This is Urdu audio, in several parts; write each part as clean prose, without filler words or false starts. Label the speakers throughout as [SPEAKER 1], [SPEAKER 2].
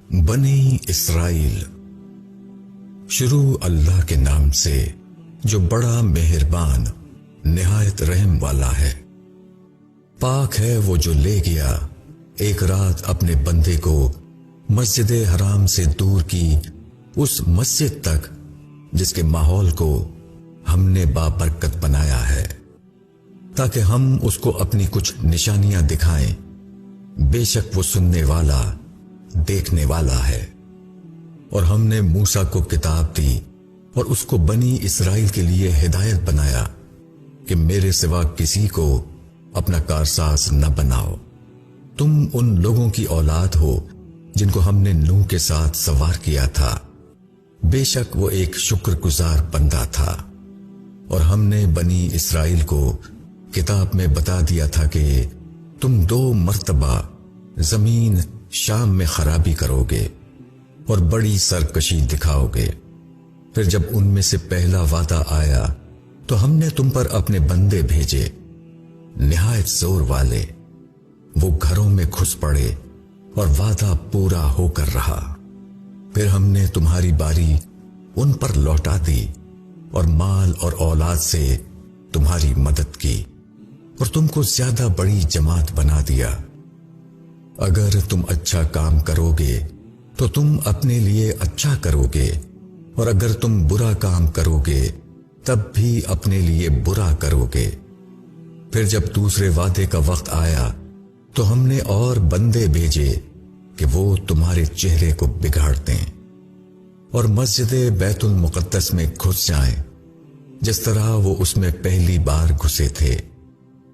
[SPEAKER 1] بنی اسرائیل۔ شروع اللہ کے نام سے جو بڑا مہربان نہایت رحم والا ہے۔ پاک ہے وہ جو لے گیا ایک رات اپنے بندے کو مسجد حرام سے دور کی اس مسجد تک جس کے ماحول کو ہم نے بابرکت بنایا ہے تاکہ ہم اس کو اپنی کچھ نشانیاں دکھائیں۔ بے شک وہ سننے والا دیکھنے والا ہے۔ اور ہم نے موسیٰ کو کتاب دی اور اس کو بنی اسرائیل کے لیے ہدایت بنایا کہ میرے سوا کسی کو اپنا کارساز نہ بناؤ۔ تم ان لوگوں کی اولاد ہو جن کو ہم نے نوح کے ساتھ سوار کیا تھا۔ بے شک وہ ایک شکر گزار بندہ تھا۔ اور ہم نے بنی اسرائیل کو کتاب میں بتا دیا تھا کہ تم 2 مرتبہ زمین شام میں خرابی کرو گے اور بڑی سرکشی دکھاؤ گے۔ پھر جب ان میں سے پہلا وعدہ آیا تو ہم نے تم پر اپنے بندے بھیجے نہایت زور والے۔ وہ گھروں میں گھس پڑے اور وعدہ پورا ہو کر رہا۔ پھر ہم نے تمہاری باری ان پر لوٹا دی اور مال اور اولاد سے تمہاری مدد کی اور تم کو زیادہ بڑی جماعت بنا دیا۔ اگر تم اچھا کام کرو گے تو تم اپنے لیے اچھا کرو گے، اور اگر تم برا کام کرو گے تب بھی اپنے لیے برا کرو گے۔ پھر جب دوسرے وعدے کا وقت آیا تو ہم نے اور بندے بھیجے کہ وہ تمہارے چہرے کو بگاڑ دیں اور مسجد بیت المقدس میں گھس جائیں جس طرح وہ اس میں پہلی بار گھسے تھے،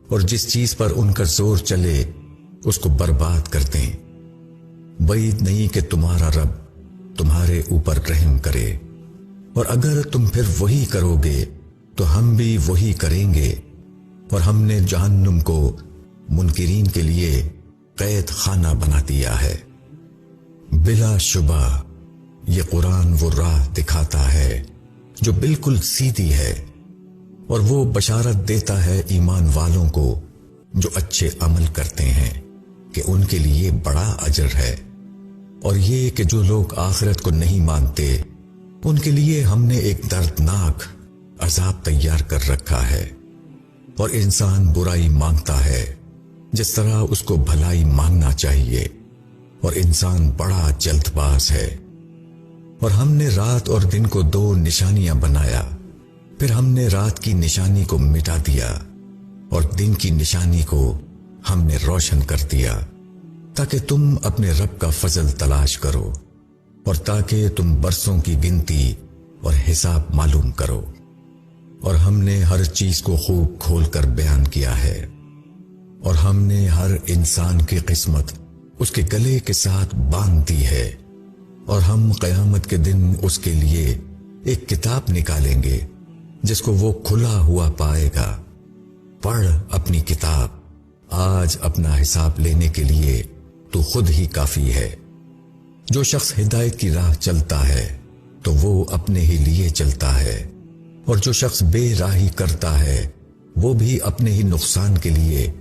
[SPEAKER 1] اور جس چیز پر ان کا زور چلے اس کو برباد کر دیں۔ بعید نہیں کہ تمہارا رب تمہارے اوپر رحم کرے، اور اگر تم پھر وہی کرو گے تو ہم بھی وہی کریں گے۔ اور ہم نے جہنم کو منکرین کے لیے قید خانہ بنا دیا ہے۔ بلا شبہ یہ قرآن وہ راہ دکھاتا ہے جو بالکل سیدھی ہے، اور وہ بشارت دیتا ہے ایمان والوں کو جو اچھے عمل کرتے ہیں کہ ان کے لیے بڑا اجر ہے۔ اور یہ کہ جو لوگ آخرت کو نہیں مانتے ان کے لیے ہم نے ایک دردناک عذاب تیار کر رکھا ہے۔ اور انسان برائی مانگتا ہے جس طرح اس کو بھلائی مانگنا چاہیے، اور انسان بڑا جلد باز ہے۔ اور ہم نے رات اور دن کو 2 نشانیاں بنایا، پھر ہم نے رات کی نشانی کو مٹا دیا اور دن کی نشانی کو ہم نے روشن کر دیا تاکہ تم اپنے رب کا فضل تلاش کرو، اور تاکہ تم برسوں کی گنتی اور حساب معلوم کرو۔ اور ہم نے ہر چیز کو خوب کھول کر بیان کیا ہے، اور ہم نے ہر انسان کی قسمت اس کے گلے کے ساتھ باندھ دی ہے، اور ہم قیامت کے دن اس کے لیے ایک کتاب نکالیں گے جس کو وہ کھلا ہوا پائے گا۔ پڑھ اپنی کتاب، آج اپنا حساب لینے کے لیے تو خود ہی کافی ہے۔ جو شخص ہدایت کی راہ چلتا ہے تو وہ اپنے ہی لیے چلتا ہے، اور جو شخص بے راہی کرتا ہے وہ بھی اپنے ہی نقصان کے لیے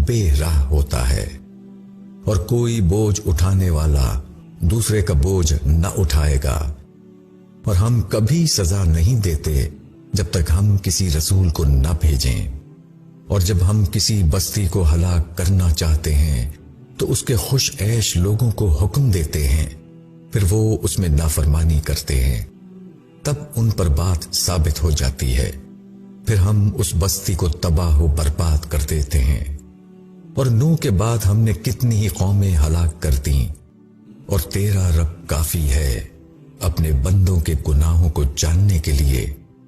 [SPEAKER 1] بے راہ ہوتا ہے۔ اور کوئی بوجھ اٹھانے والا دوسرے کا بوجھ نہ اٹھائے گا، اور ہم کبھی سزا نہیں دیتے جب تک ہم کسی رسول کو نہ بھیجیں۔ اور جب ہم کسی بستی کو ہلاک کرنا چاہتے ہیں تو اس کے خوش عیش لوگوں کو حکم دیتے ہیں، پھر وہ اس میں نافرمانی کرتے ہیں، تب ان پر بات ثابت ہو جاتی ہے، پھر ہم اس بستی کو تباہ و برباد کر دیتے ہیں۔ اور نوح کے بعد ہم نے کتنی ہی قومیں ہلاک کر دیں، اور تیرا رب کافی ہے اپنے بندوں کے گناہوں کو جاننے کے لیے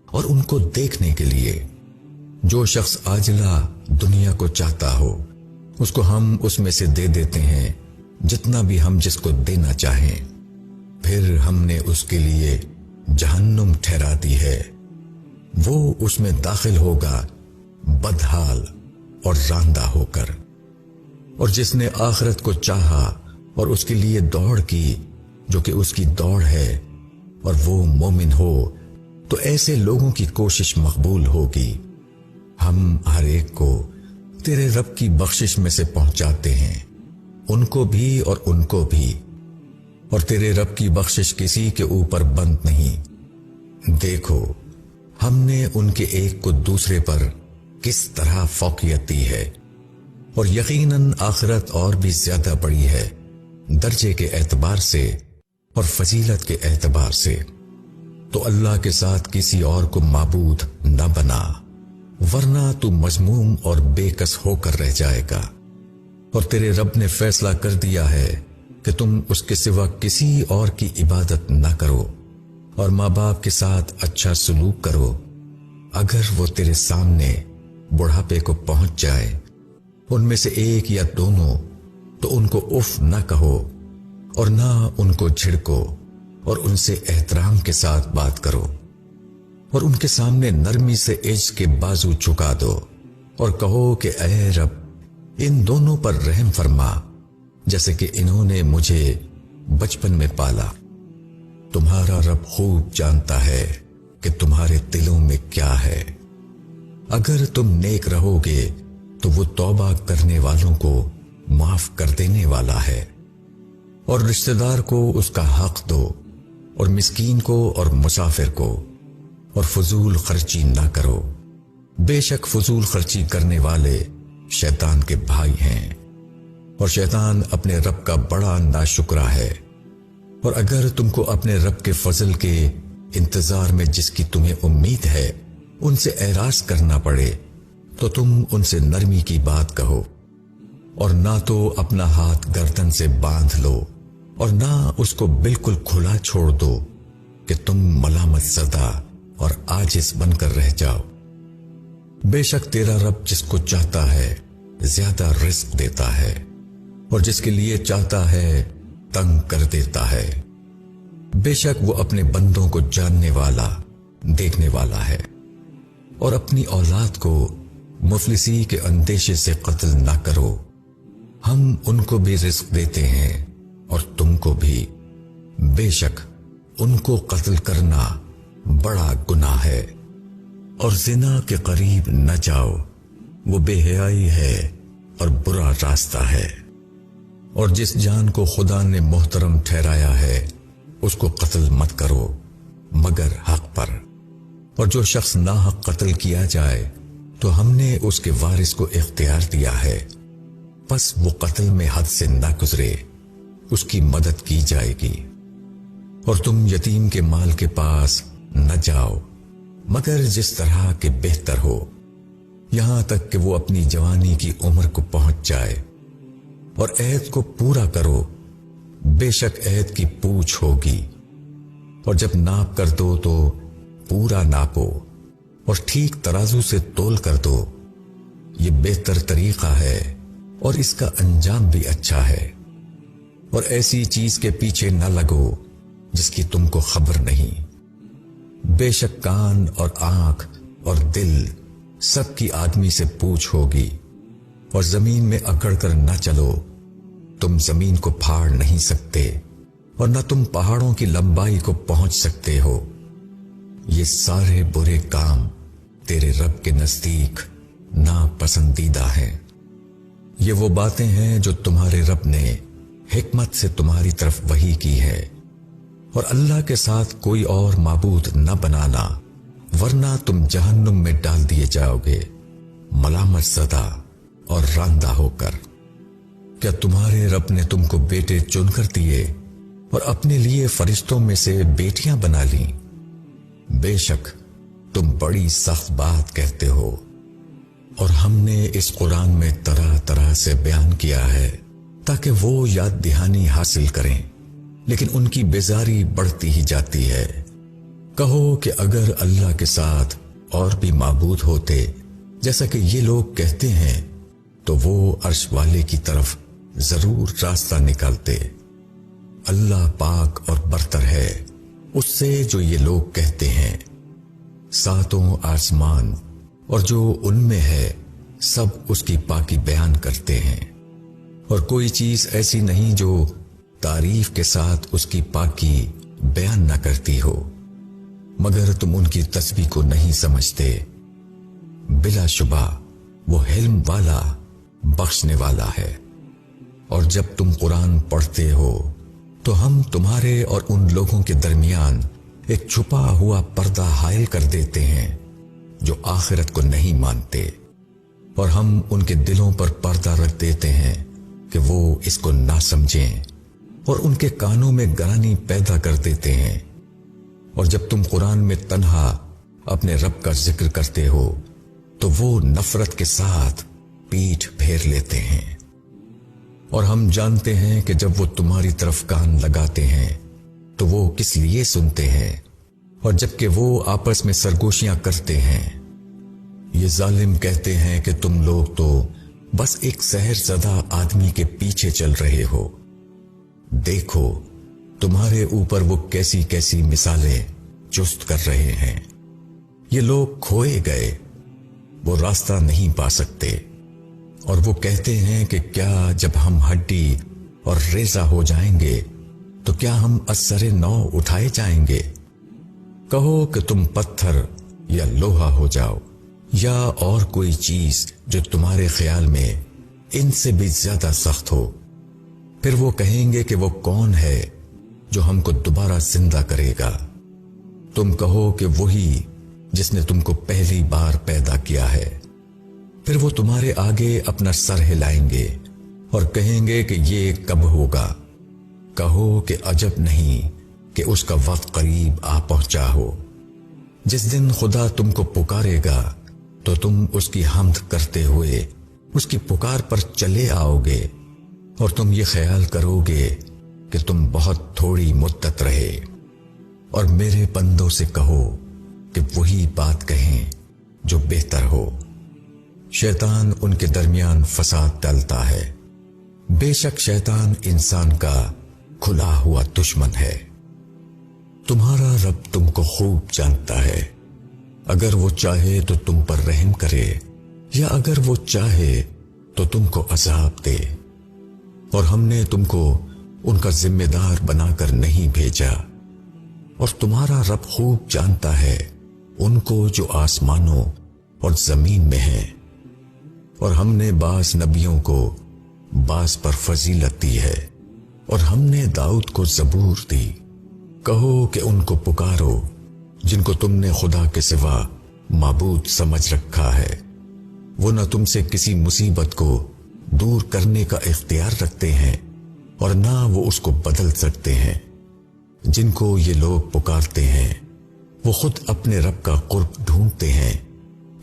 [SPEAKER 1] اور ان کو دیکھنے کے لیے۔ جو شخص عاجلہ دنیا کو چاہتا ہو اس کو ہم اس میں سے دے دیتے ہیں جتنا بھی ہم جس کو دینا چاہیں، پھر ہم نے اس کے لیے جہنم ٹھہرا دی ہے، وہ اس میں داخل ہوگا بدحال اور راندہ ہو کر۔ اور جس نے آخرت کو چاہا اور اس کے لیے دوڑ کی جو کہ اس کی دوڑ ہے، اور وہ مومن ہو تو ایسے لوگوں کی کوشش مقبول ہوگی۔ ہم ہر ایک کو تیرے رب کی بخشش میں سے پہنچاتے ہیں، ان کو بھی اور ان کو بھی۔ اور تیرے رب کی بخشش کسی کے اوپر بند نہیں۔ دیکھو ہم نے ان کے ایک کو دوسرے پر کس طرح فوقیت دی ہے، اور یقیناً آخرت اور بھی زیادہ بڑی ہے، درجے کے اعتبار سے اور فضیلت کے اعتبار سے۔ تو اللہ کے ساتھ کسی اور کو معبود نہ بنا، ورنہ تو مذموم اور بے کس ہو کر رہ جائے گا۔ اور تیرے رب نے فیصلہ کر دیا ہے کہ تم اس کے سوا کسی اور کی عبادت نہ کرو، اور ماں باپ کے ساتھ اچھا سلوک کرو۔ اگر وہ تیرے سامنے بڑھاپے کو پہنچ جائے، ان میں سے ایک یا دونوں، تو ان کو اف نہ کہو اور نہ ان کو جھڑکو، اور ان سے احترام کے ساتھ بات کرو، اور ان کے سامنے نرمی سے عجز کے بازو جھکا دو، اور کہو کہ اے رب ان دونوں پر رحم فرما، جیسے کہ انہوں نے مجھے بچپن میں پالا۔ تمہارا رب خوب جانتا ہے کہ تمہارے دلوں میں کیا ہے۔ اگر تم نیک رہو گے تو وہ توبہ کرنے والوں کو معاف کر دینے والا ہے۔ اور رشتہ دار کو اس کا حق دو، اور مسکین کو اور مسافر کو، اور فضول خرچی نہ کرو۔ بے شک فضول خرچی کرنے والے شیطان کے بھائی ہیں، اور شیطان اپنے رب کا بڑا ناشکرا ہے۔ اور اگر تم کو اپنے رب کے فضل کے انتظار میں جس کی تمہیں امید ہے ان سے اعراض کرنا پڑے، تو تم ان سے نرمی کی بات کہو، اور نہ تو اپنا ہاتھ گردن سے باندھ لو، اور نہ اس کو بالکل کھلا چھوڑ دو کہ تم ملامت زدہ اور عاجز بن کر رہ جاؤ۔ بے شک تیرا رب جس کو چاہتا ہے زیادہ رزق دیتا ہے، اور جس کے لیے چاہتا ہے تنگ کر دیتا ہے۔ بے شک وہ اپنے بندوں کو جاننے والا، دیکھنے والا ہے۔ اور اپنی اولاد کو مفلسی کے اندیشے سے قتل نہ کرو، ہم ان کو بھی رزق دیتے ہیں اور تم کو بھی۔ بے شک ان کو قتل کرنا بڑا گناہ ہے۔ اور زنا کے قریب نہ جاؤ، وہ بے حیائی ہے اور برا راستہ ہے۔ اور جس جان کو خدا نے محترم ٹھہرایا ہے اس کو قتل مت کرو مگر حق پر۔ اور جو شخص ناحق قتل کیا جائے تو ہم نے اس کے وارث کو اختیار دیا ہے، پس وہ قتل میں حد سے نہ گزرے، اس کی مدد کی جائے گی۔ اور تم یتیم کے مال کے پاس نہ جاؤ مگر جس طرح کے بہتر ہو، یہاں تک کہ وہ اپنی جوانی کی عمر کو پہنچ جائے۔ اور عہد کو پورا کرو، بے شک عہد کی پوچھ ہوگی۔ اور جب ناپ کر دو تو پورا ناپو، اور ٹھیک ترازو سے تول کر دو، یہ بہتر طریقہ ہے اور اس کا انجام بھی اچھا ہے۔ اور ایسی چیز کے پیچھے نہ لگو جس کی تم کو خبر نہیں۔ بے شک کان اور آنکھ اور دل سب کی آدمی سے پوچھ ہوگی۔ اور زمین میں اکڑ کر نہ چلو، تم زمین کو پھاڑ نہیں سکتے، اور نہ تم پہاڑوں کی لمبائی کو پہنچ سکتے ہو۔ یہ سارے برے کام تیرے رب کے نزدیک ناپسندیدہ ہیں۔ یہ وہ باتیں ہیں جو تمہارے رب نے حکمت سے تمہاری طرف وحی کی ہے۔ اور اللہ کے ساتھ کوئی اور معبود نہ بنانا، ورنہ تم جہنم میں ڈال دیے جاؤ گے، ملامت زدہ اور راندہ ہو کر۔ کیا تمہارے رب نے تم کو بیٹے چن کر دیے اور اپنے لیے فرشتوں میں سے بیٹیاں بنا لیں؟ بے شک تم بڑی سخت بات کہتے ہو۔ اور ہم نے اس قرآن میں طرح طرح سے بیان کیا ہے تاکہ وہ یاد دہانی حاصل کریں، لیکن ان کی بیزاری بڑھتی ہی جاتی ہے۔ کہو کہ اگر اللہ کے ساتھ اور بھی معبود ہوتے جیسا کہ یہ لوگ کہتے ہیں تو وہ عرش والے کی طرف ضرور راستہ نکالتے۔ اللہ پاک اور برتر ہے اس سے جو یہ لوگ کہتے ہیں۔ ساتوں آسمان اور جو ان میں ہے سب اس کی پاکی بیان کرتے ہیں، اور کوئی چیز ایسی نہیں جو تعریف کے ساتھ اس کی پاکی بیان نہ کرتی ہو، مگر تم ان کی تسبیح کو نہیں سمجھتے۔ بلا شبہ وہ حلم والا، بخشنے والا ہے۔ اور جب تم قرآن پڑھتے ہو تو ہم تمہارے اور ان لوگوں کے درمیان ایک چھپا ہوا پردہ حائل کر دیتے ہیں جو آخرت کو نہیں مانتے، اور ہم ان کے دلوں پر پردہ رکھ دیتے ہیں کہ وہ اس کو نہ سمجھیں، اور ان کے کانوں میں گرانی پیدا کر دیتے ہیں۔ اور جب تم قرآن میں تنہا اپنے رب کا ذکر کرتے ہو تو وہ نفرت کے ساتھ پیٹھ پھیر لیتے ہیں۔ اور ہم جانتے ہیں کہ جب وہ تمہاری طرف کان لگاتے ہیں تو وہ کس لیے سنتے ہیں، اور جبکہ وہ آپس میں سرگوشیاں کرتے ہیں۔ یہ ظالم کہتے ہیں کہ تم لوگ تو بس ایک سحر زدہ آدمی کے پیچھے چل رہے ہو۔ دیکھو تمہارے اوپر وہ کیسی کیسی مثالیں چست کر رہے ہیں۔ یہ لوگ کھوئے گئے، وہ راستہ نہیں پا سکتے، اور وہ کہتے ہیں کہ کیا جب ہم ہڈی اور ریزہ ہو جائیں گے تو کیا ہم اثر نو اٹھائے جائیں گے؟ کہو کہ تم پتھر یا لوہا ہو جاؤ، یا اور کوئی چیز جو تمہارے خیال میں ان سے بھی زیادہ سخت ہو۔ پھر وہ کہیں گے کہ وہ کون ہے جو ہم کو دوبارہ زندہ کرے گا؟ تم کہو کہ وہی جس نے تم کو پہلی بار پیدا کیا ہے۔ پھر وہ تمہارے آگے اپنا سر ہلائیں گے اور کہیں گے کہ یہ کب ہوگا؟ کہو کہ عجب نہیں کہ اس کا وقت قریب آ پہنچا ہو۔ جس دن خدا تم کو پکارے گا تو تم اس کی حمد کرتے ہوئے اس کی پکار پر چلے آؤ گے، اور تم یہ خیال کرو گے کہ تم بہت تھوڑی مدت رہے۔ اور میرے بندوں سے کہو کہ وہی بات کہیں جو بہتر ہو۔ شیطان ان کے درمیان فساد ڈالتا ہے۔ بے شک شیطان انسان کا کھلا ہوا دشمن ہے۔ تمہارا رب تم کو خوب جانتا ہے، اگر وہ چاہے تو تم پر رحم کرے، یا اگر وہ چاہے تو تم کو عذاب دے۔ اور ہم نے تم کو ان کا ذمہ دار بنا کر نہیں بھیجا، اور تمہارا رب خوب جانتا ہے ان کو جو آسمانوں اور زمین میں ہیں۔ اور ہم نے بعض نبیوں کو بعض پر فضیلت دی ہے، اور ہم نے داؤد کو زبور دی۔ کہو کہ ان کو پکارو جن کو تم نے خدا کے سوا معبود سمجھ رکھا ہے۔ وہ نہ تم سے کسی مصیبت کو دور کرنے کا اختیار رکھتے ہیں، اور نہ وہ اس کو بدل سکتے ہیں۔ جن کو یہ لوگ پکارتے ہیں وہ خود اپنے رب کا قرب ڈھونڈتے ہیں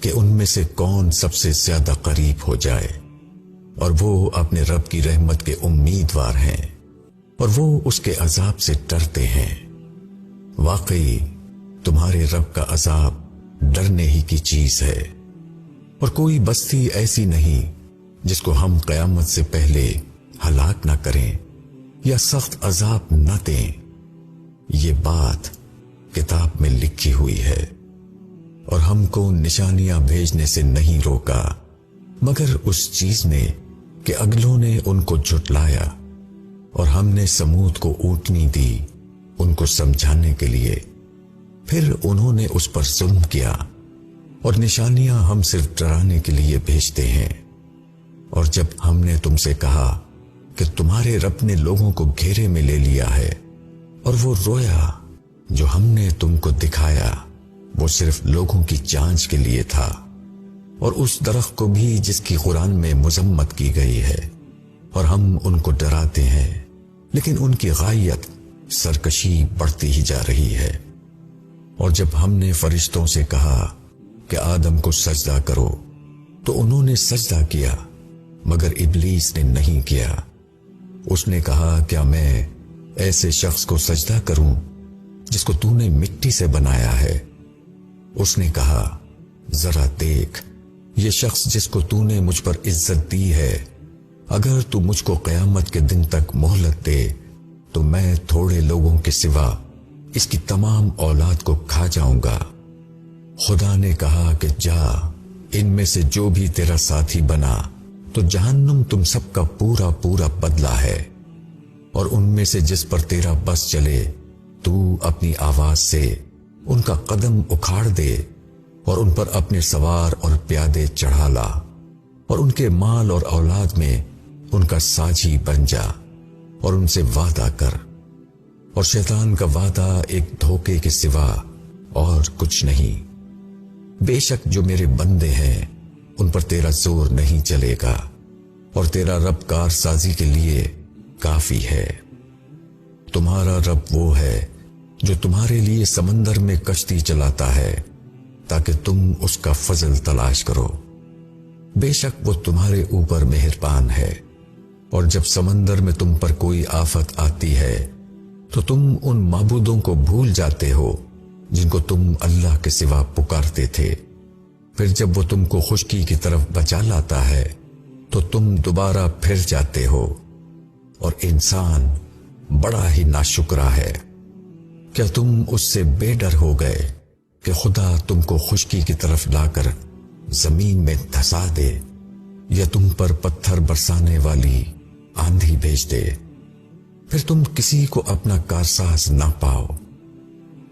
[SPEAKER 1] کہ ان میں سے کون سب سے زیادہ قریب ہو جائے، اور وہ اپنے رب کی رحمت کے امیدوار ہیں، اور وہ اس کے عذاب سے ڈرتے ہیں۔ واقعی تمہارے رب کا عذاب ڈرنے ہی کی چیز ہے، اور کوئی بستی ایسی نہیں جس کو ہم قیامت سے پہلے ہلاک نہ کریں یا سخت عذاب نہ دیں۔ یہ بات کتاب میں لکھی ہوئی ہے، اور ہم کو نشانیاں بھیجنے سے نہیں روکا مگر اس چیز نے کہ اگلوں نے ان کو جھٹلایا، اور ہم نے سمود کو اونٹنی دی ان کو سمجھانے کے لیے، پھر انہوں نے اس پر ظلم کیا۔ اور نشانیاں ہم صرف ڈرانے کے لیے بھیجتے ہیں۔ اور جب ہم نے تم سے کہا کہ تمہارے رب نے لوگوں کو گھیرے میں لے لیا ہے، اور وہ رویا جو ہم نے تم کو دکھایا وہ صرف لوگوں کی جانچ کے لیے تھا، اور اس درخت کو بھی جس کی قرآن میں مذمت کی گئی ہے، اور ہم ان کو ڈراتے ہیں لیکن ان کی غایت سرکشی بڑھتی ہی جا رہی ہے۔ اور جب ہم نے فرشتوں سے کہا کہ آدم کو سجدہ کرو تو انہوں نے سجدہ کیا مگر ابلیس نے نہیں کیا۔ اس نے کہا کیا میں ایسے شخص کو سجدہ کروں جس کو تو نے مٹی سے بنایا ہے؟ اس نے کہا ذرا دیکھ، یہ شخص جس کو تو نے مجھ پر عزت دی ہے، اگر تو مجھ کو قیامت کے دن تک مہلت دے تو میں تھوڑے لوگوں کے سوا اس کی تمام اولاد کو کھا جاؤں گا۔ خدا نے کہا کہ جا، ان میں سے جو بھی تیرا ساتھی بنا تو جہنم تم سب کا پورا پورا بدلہ ہے، اور ان میں سے جس پر تیرا بس چلے تو اپنی آواز سے ان کا قدم اکھاڑ دے، اور ان پر اپنے سوار اور پیادے چڑھا لا، اور ان کے مال اور اولاد میں ان کا ساجی بن جا، اور ان سے وعدہ کر اور شیطان کا وعدہ ایک دھوکے کے سوا اور کچھ نہیں۔ بے شک جو میرے بندے ہیں ان پر تیرا زور نہیں چلے گا، اور تیرا رب کارسازی کے لیے کافی ہے۔ تمہارا رب وہ ہے جو تمہارے لیے سمندر میں کشتی چلاتا ہے تاکہ تم اس کا فضل تلاش کرو۔ بے شک وہ تمہارے اوپر مہربان ہے، اور جب سمندر میں تم پر کوئی آفت آتی ہے تو تم ان معبودوں کو بھول جاتے ہو جن کو تم اللہ کے سوا پکارتے تھے۔ پھر جب وہ تم کو خشکی کی طرف بچا لاتا ہے تو تم دوبارہ پھر جاتے ہو، اور انسان بڑا ہی ناشکرا ہے۔ کیا تم اس سے بے ڈر ہو گئے کہ خدا تم کو خشکی کی طرف لا کر زمین میں دھسا دے، یا تم پر پتھر برسانے والی آندھی بھیج دے، پھر تم کسی کو اپنا کارساز نہ پاؤ؟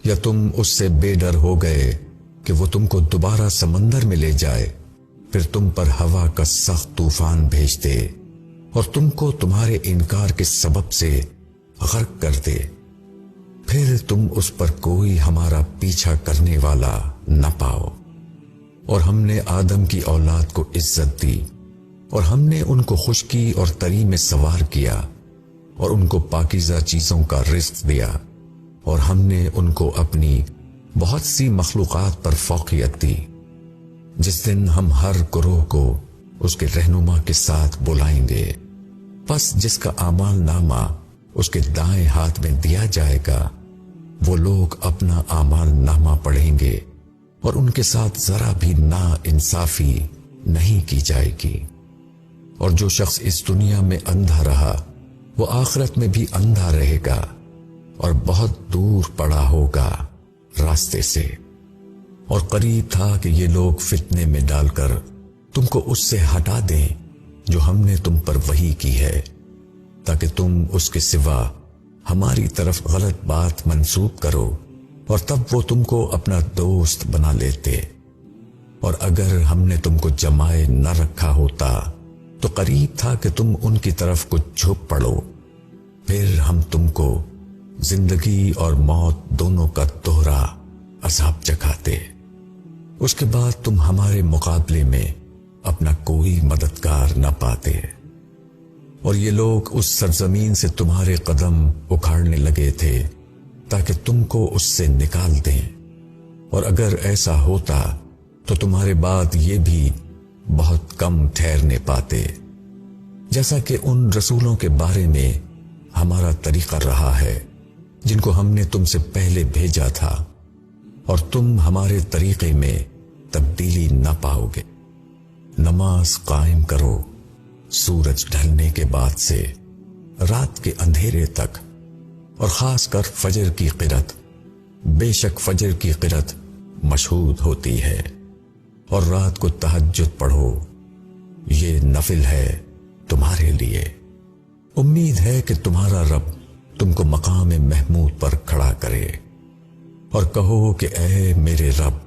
[SPEAKER 1] یا تم اس سے بے ڈر ہو گئے کہ وہ تم کو دوبارہ سمندر میں لے جائے، پھر تم پر ہوا کا سخت طوفان بھیج دے اور تم کو تمہارے انکار کے سبب سے غرق کر دے، پھر تم اس پر کوئی ہمارا پیچھا کرنے والا نہ پاؤ۔ اور ہم نے آدم کی اولاد کو عزت دی، اور ہم نے ان کو خشکی اور تری میں سوار کیا، اور ان کو پاکیزہ چیزوں کا رزق دیا، اور ہم نے ان کو اپنی بہت سی مخلوقات پر فوقیت دی۔ جس دن ہم ہر گروہ کو اس کے رہنما کے ساتھ بلائیں گے، پس جس کا اعمال نامہ اس کے دائیں ہاتھ میں دیا جائے گا، وہ لوگ اپنا اعمال نامہ پڑھیں گے، اور ان کے ساتھ ذرا بھی نا انصافی نہیں کی جائے گی۔ اور جو شخص اس دنیا میں اندھا رہا وہ آخرت میں بھی اندھا رہے گا، اور بہت دور پڑا ہوگا راستے سے۔ اور قریب تھا کہ یہ لوگ فتنے میں ڈال کر تم کو اس سے ہٹا دیں جو ہم نے تم پر وحی کی ہے، تاکہ تم اس کے سوا ہماری طرف غلط بات منسوب کرو، اور تب وہ تم کو اپنا دوست بنا لیتے۔ اور اگر ہم نے تم کو جمائے نہ رکھا ہوتا تو قریب تھا کہ تم ان کی طرف کچھ جھک پڑو، پھر ہم تم کو زندگی اور موت دونوں کا دوہرا عذاب چکھاتے۔ اس کے بعد تم ہمارے مقابلے میں اپنا کوئی مددگار نہ پاتے، اور یہ لوگ اس سرزمین سے تمہارے قدم اکھاڑنے لگے تھے تاکہ تم کو اس سے نکال دیں، اور اگر ایسا ہوتا تو تمہارے بعد یہ بھی بہت کم ٹھہرنے پاتے، جیسا کہ ان رسولوں کے بارے میں ہمارا طریقہ رہا ہے جن کو ہم نے تم سے پہلے بھیجا تھا، اور تم ہمارے طریقے میں تبدیلی نہ پاؤ گے۔ نماز قائم کرو سورج ڈھلنے کے بعد سے رات کے اندھیرے تک، اور خاص کر فجر کی قرات، بے شک فجر کی قرات مشہود ہوتی ہے، اور رات کو تہجد پڑھو، یہ نفل ہے تمہارے لیے۔ امید ہے کہ تمہارا رب تم کو مقام محمود پر کھڑا کرے، اور کہو کہ اے میرے رب،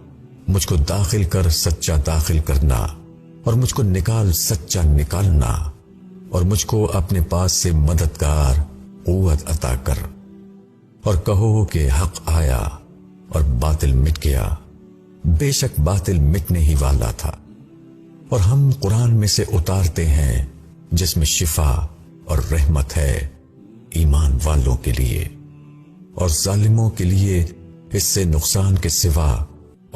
[SPEAKER 1] مجھ کو داخل کر سچا داخل کرنا، اور مجھ کو نکال سچا نکالنا، اور مجھ کو اپنے پاس سے مددگار قوت عطا کر۔ اور کہو کہ حق آیا اور باطل مٹ گیا، بے شک باطل مٹنے ہی والا تھا، اور ہم قرآن میں سے اتارتے ہیں جس میں شفا اور رحمت ہے ایمان والوں کے لیے، اور ظالموں کے لیے اس سے نقصان کے سوا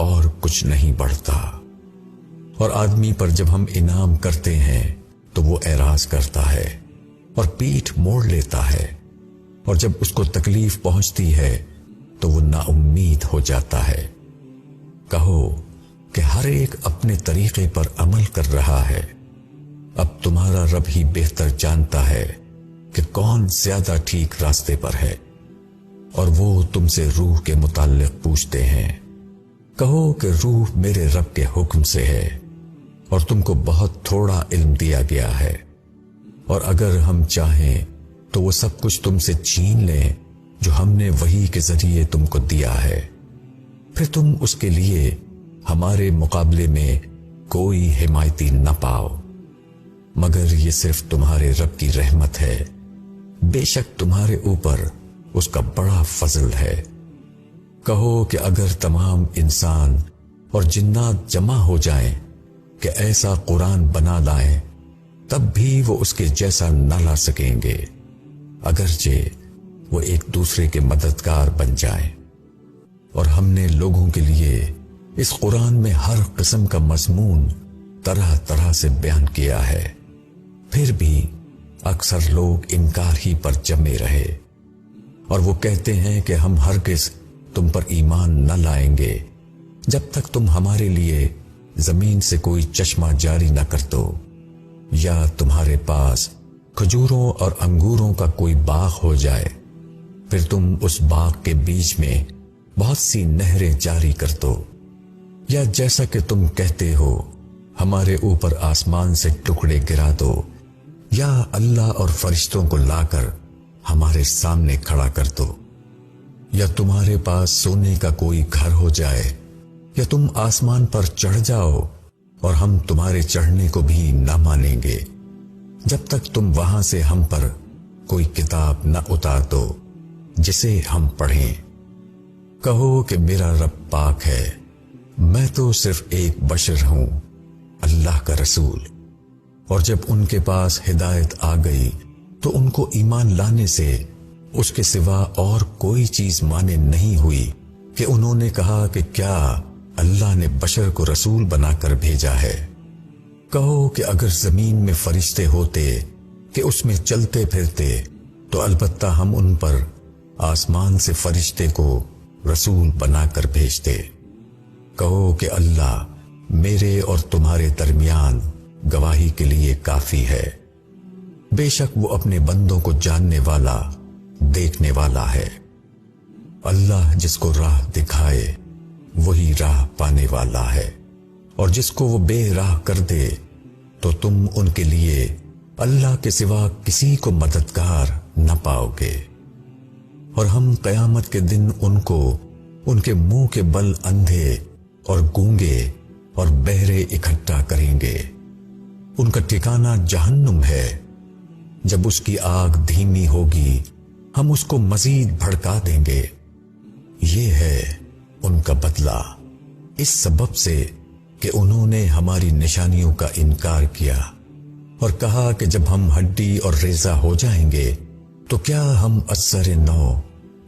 [SPEAKER 1] اور کچھ نہیں بڑھتا۔ اور آدمی پر جب ہم انعام کرتے ہیں تو وہ اعراض کرتا ہے اور پیٹھ موڑ لیتا ہے، اور جب اس کو تکلیف پہنچتی ہے تو وہ نا امید ہو جاتا ہے۔ کہو کہ ہر ایک اپنے طریقے پر عمل کر رہا ہے، اب تمہارا رب ہی بہتر جانتا ہے کہ کون زیادہ ٹھیک راستے پر ہے، اور وہ تم سے روح کے متعلق پوچھتے ہیں۔ کہو کہ روح میرے رب کے حکم سے ہے، اور تم کو بہت تھوڑا علم دیا گیا ہے، اور اگر ہم چاہیں تو وہ سب کچھ تم سے چھین لیں جو ہم نے وحی کے ذریعے تم کو دیا ہے، پھر تم اس کے لیے ہمارے مقابلے میں کوئی حمایتی نہ پاؤ، مگر یہ صرف تمہارے رب کی رحمت ہے، بے شک تمہارے اوپر اس کا بڑا فضل ہے۔ کہو کہ اگر تمام انسان اور جنات جمع ہو جائیں کہ ایسا قرآن بنا لائیں، تب بھی وہ اس کے جیسا نہ لا سکیں گے، اگرچہ وہ ایک دوسرے کے مددگار بن جائیں۔ اور ہم نے لوگوں کے لیے اس قرآن میں ہر قسم کا مضمون طرح طرح سے بیان کیا ہے، پھر بھی اکثر لوگ انکار ہی پر جمے رہے، اور وہ کہتے ہیں کہ ہم ہرگز تم پر ایمان نہ لائیں گے جب تک تم ہمارے لیے زمین سے کوئی چشمہ جاری نہ کر دو، یا تمہارے پاس کھجوروں اور انگوروں کا کوئی باغ ہو جائے، پھر تم اس باغ کے بیچ میں بہت سی نہریں جاری کر دو، یا جیسا کہ تم کہتے ہو ہمارے اوپر آسمان سے ٹکڑے گرا دو، یا اللہ اور فرشتوں کو لا کر ہمارے سامنے کھڑا کر دو، یا تمہارے پاس سونے کا کوئی گھر ہو جائے، یا تم آسمان پر چڑھ جاؤ اور ہم تمہارے چڑھنے کو بھی نہ مانیں گے جب تک تم وہاں سے ہم پر کوئی کتاب نہ اتار دو جسے ہم پڑھیں۔ کہو کہ میرا رب پاک ہے، میں تو صرف ایک بشر ہوں، اللہ کا رسول۔ اور جب ان کے پاس ہدایت آ گئی تو ان کو ایمان لانے سے اس کے سوا اور کوئی چیز مانے نہیں ہوئی کہ انہوں نے کہا کہ کیا اللہ نے بشر کو رسول بنا کر بھیجا ہے۔ کہو کہ اگر زمین میں فرشتے ہوتے کہ اس میں چلتے پھرتے تو البتہ ہم ان پر آسمان سے فرشتے کو رسول بنا کر بھیجتے۔ کہو کہ اللہ میرے اور تمہارے درمیان گواہی کے لیے کافی ہے، بے شک وہ اپنے بندوں کو جاننے والا دیکھنے والا ہے۔ اللہ جس کو راہ دکھائے وہی راہ پانے والا ہے، اور جس کو وہ بے راہ کر دے تو تم ان کے لیے اللہ کے سوا کسی کو مددگار نہ پاؤ گے۔ اور ہم قیامت کے دن ان کو ان کے منہ کے بل اندھے اور گونگے اور بہرے اکٹھا کریں گے۔ ان کا ٹھکانہ جہنم ہے، جب اس کی آگ دھیمی ہوگی ہم اس کو مزید بھڑکا دیں گے۔ یہ ہے ان کا بدلہ اس سبب سے کہ انہوں نے ہماری نشانیوں کا انکار کیا اور کہا کہ جب ہم ہڈی اور ریزہ ہو جائیں گے تو کیا ہم اثر نو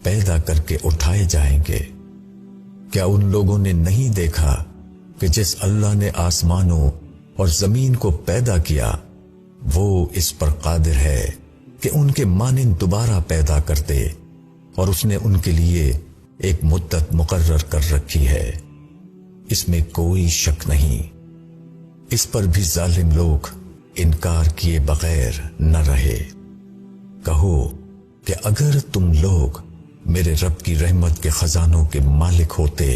[SPEAKER 1] پیدا کر کے اٹھائے جائیں گے؟ کیا ان لوگوں نے نہیں دیکھا کہ جس اللہ نے آسمانوں اور زمین کو پیدا کیا وہ اس پر قادر ہے کہ ان کے مانند دوبارہ پیدا کر دے، اور اس نے ان کے لیے ایک مدت مقرر کر رکھی ہے، اس میں کوئی شک نہیں۔ اس پر بھی ظالم لوگ انکار کیے بغیر نہ رہے۔ کہو کہ اگر تم لوگ میرے رب کی رحمت کے خزانوں کے مالک ہوتے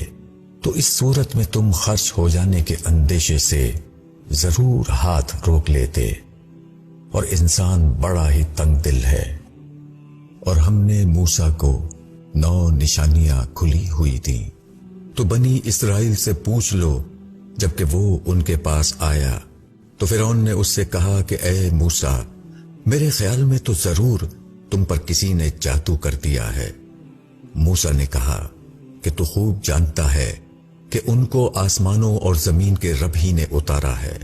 [SPEAKER 1] تو اس صورت میں تم خرچ ہو جانے کے اندیشے سے ضرور ہاتھ روک لیتے، اور انسان بڑا ہی تنگ دل ہے۔ اور ہم نے موسیٰ کو 9 نشانیاں کھلی ہوئی تھی، تو بنی اسرائیل سے پوچھ لو۔ جبکہ وہ ان کے پاس آیا تو فرعون نے اس سے کہا کہ اے موسیٰ، میرے خیال میں تو ضرور تم پر کسی نے جادو کر دیا ہے۔ موسیٰ نے کہا کہ تو خوب جانتا ہے کہ ان کو آسمانوں اور زمین کے رب ہی نے اتارا ہے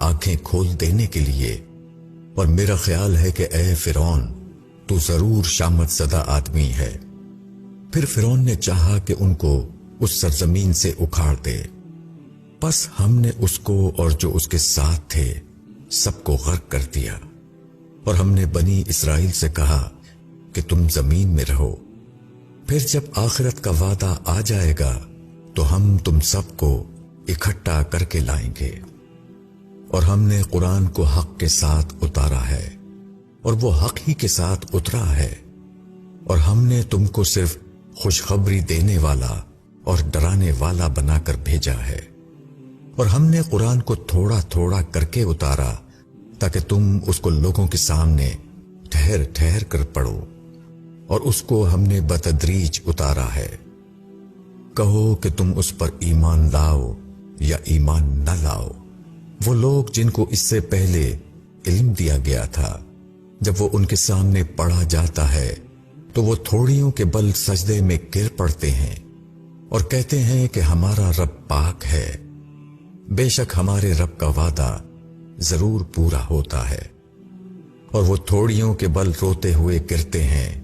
[SPEAKER 1] آنکھیں کھول دینے کے لیے، اور میرا خیال ہے کہ اے فرعون تو ضرور شامت زدہ آدمی ہے۔ پھر فرعون نے چاہا کہ ان کو اس سرزمین سے اکھاڑ دے، پس ہم نے اس کو اور جو اس کے ساتھ تھے سب کو غرق کر دیا۔ اور ہم نے بنی اسرائیل سے کہا کہ تم زمین میں رہو، پھر جب آخرت کا وعدہ آ جائے گا تو ہم تم سب کو اکٹھا کر کے لائیں گے۔ اور ہم نے قرآن کو حق کے ساتھ اتارا ہے، اور وہ حق ہی کے ساتھ اترا ہے، اور ہم نے تم کو صرف خوشخبری دینے والا اور ڈرانے والا بنا کر بھیجا ہے۔ اور ہم نے قرآن کو تھوڑا تھوڑا کر کے اتارا تاکہ تم اس کو لوگوں کے سامنے ٹھہر ٹھہر کر پڑھو، اور اس کو ہم نے بتدریج اتارا ہے۔ کہو کہ تم اس پر ایمان لاؤ یا ایمان نہ لاؤ۔ وہ لوگ جن کو اس سے پہلے علم دیا گیا تھا، جب وہ ان کے سامنے پڑھا جاتا ہے تو وہ تھوڑیوں کے بل سجدے میں گر پڑتے ہیں اور کہتے ہیں کہ ہمارا رب پاک ہے، بے شک ہمارے رب کا وعدہ ضرور پورا ہوتا ہے۔ اور وہ تھوڑیوں کے بل روتے ہوئے گرتے ہیں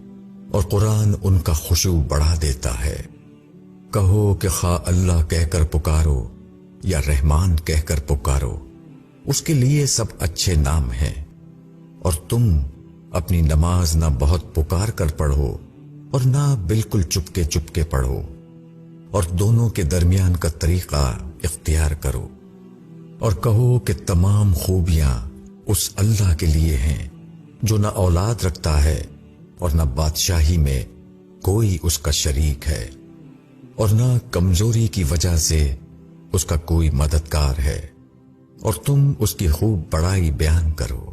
[SPEAKER 1] اور قرآن ان کا خشوع بڑھا دیتا ہے۔ کہو کہ خواہ اللہ کہہ کر پکارو یا رحمان کہہ کر پکارو، اس کے لیے سب اچھے نام ہیں۔ اور تم اپنی نماز نہ بہت پکار کر پڑھو اور نہ بالکل چپکے چپکے پڑھو، اور دونوں کے درمیان کا طریقہ اختیار کرو، اور کہو کہ تمام خوبیاں اس اللہ کے لیے ہیں جو نہ اولاد رکھتا ہے اور نہ بادشاہی میں کوئی اس کا شریک ہے، اور نہ کمزوری کی وجہ سے اس کا کوئی مددگار ہے، اور تم اس کی خوب بڑائی بیان کرو۔